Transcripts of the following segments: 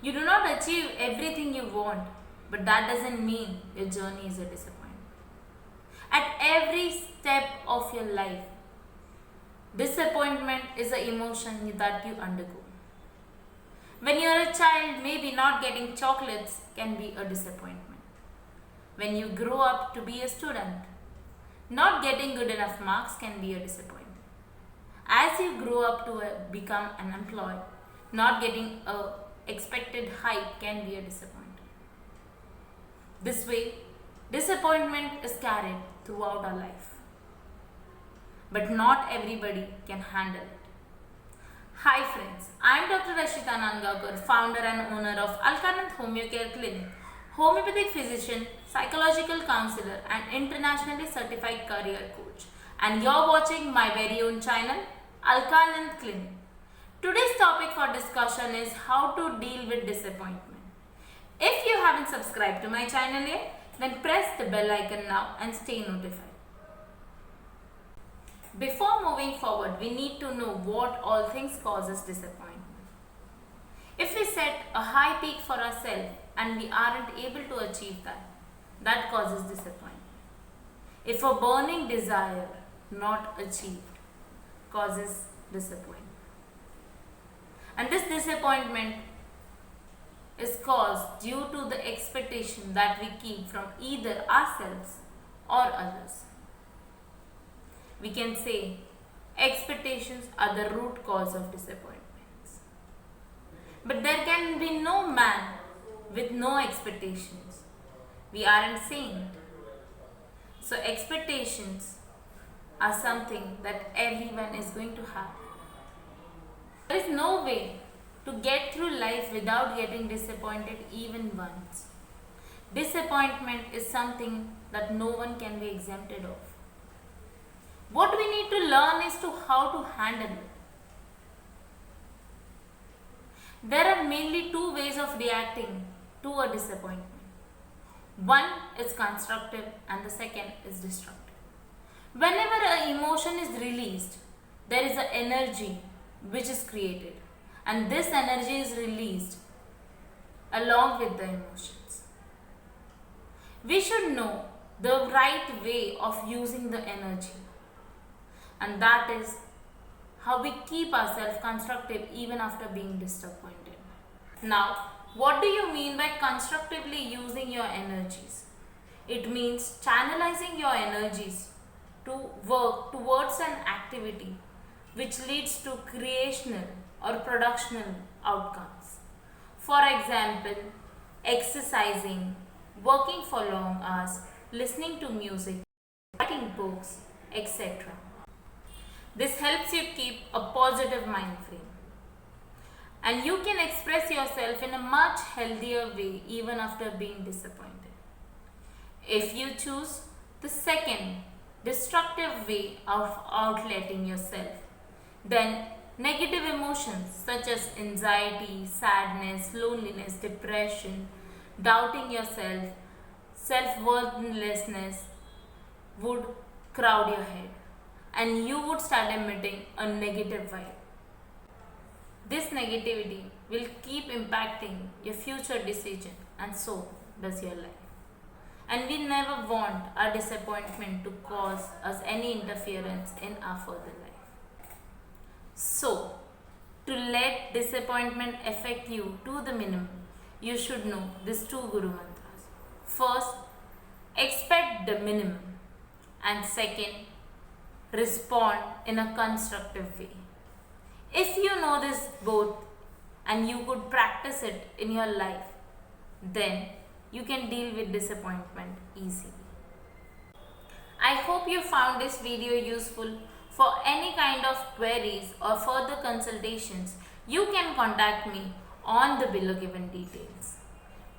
You do not achieve everything you want, but that doesn't mean your journey is a disappointment. At every step of your life, disappointment is an emotion that you undergo. When you're a child, maybe not getting chocolates can be a disappointment. When you grow up to be a student, not getting good enough marks can be a disappointment. As you grow up to become an employee, not getting a expected hike can be a disappointment. This way, disappointment is carried throughout our life. But not everybody can handle it. Hi friends, I am Dr. Rashita Nangakur, founder and owner of Alkanand Homeo Care Clinic, homeopathic physician, psychological counselor and internationally certified career coach. And you're watching my very own channel, Alkanand Clinic. Today's topic for discussion is how to deal with disappointment. If you haven't subscribed to my channel yet, then press the bell icon now and stay notified. Before moving forward, we need to know what all things causes disappointment. If we set a high peak for ourselves and we aren't able to achieve that causes disappointment. If a burning desire not achieved causes disappointment. And this disappointment is caused due to the expectation that we keep from either ourselves or others. We can say expectations are the root cause of disappointments. But there can be no man with no expectations. We aren't sane. So expectations are something that everyone is going to have. There is no way to get through life without getting disappointed even once. Disappointment is something that no one can be exempted of. What we need to learn is to how to handle it. There are mainly two ways of reacting to a disappointment. One is constructive and the second is destructive. Whenever an emotion is released, there is an energy which is created, and this energy is released along with the emotions. We should know the right way of using the energy, and that is how we keep ourselves constructive even after being disappointed. Now, what do you mean by constructively using your energies? It means channelizing your energies to work towards an activity which leads to creational or productional outcomes. For example, exercising, working for long hours, listening to music, writing books, etc. This helps you keep a positive mind frame. And you can express yourself in a much healthier way even after being disappointed. If you choose the second, destructive way of outletting yourself, then negative emotions such as anxiety, sadness, loneliness, depression, doubting yourself, self-worthlessness would crowd your head and you would start emitting a negative vibe. This negativity will keep impacting your future decision and so does your life. And we never want our disappointment to cause us any interference in our further life. So, to let disappointment affect you to the minimum, you should know these two Guru Mantras. First, expect the minimum. And second, respond in a constructive way. If you know this both and you could practice it in your life, then you can deal with disappointment easily. I hope you found this video useful. For any kind of queries or further consultations, you can contact me on the below given details.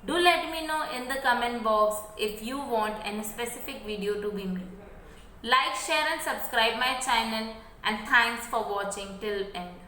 Do let me know in the comment box if you want any specific video to be made. Like, share and subscribe my channel, and thanks for watching till end.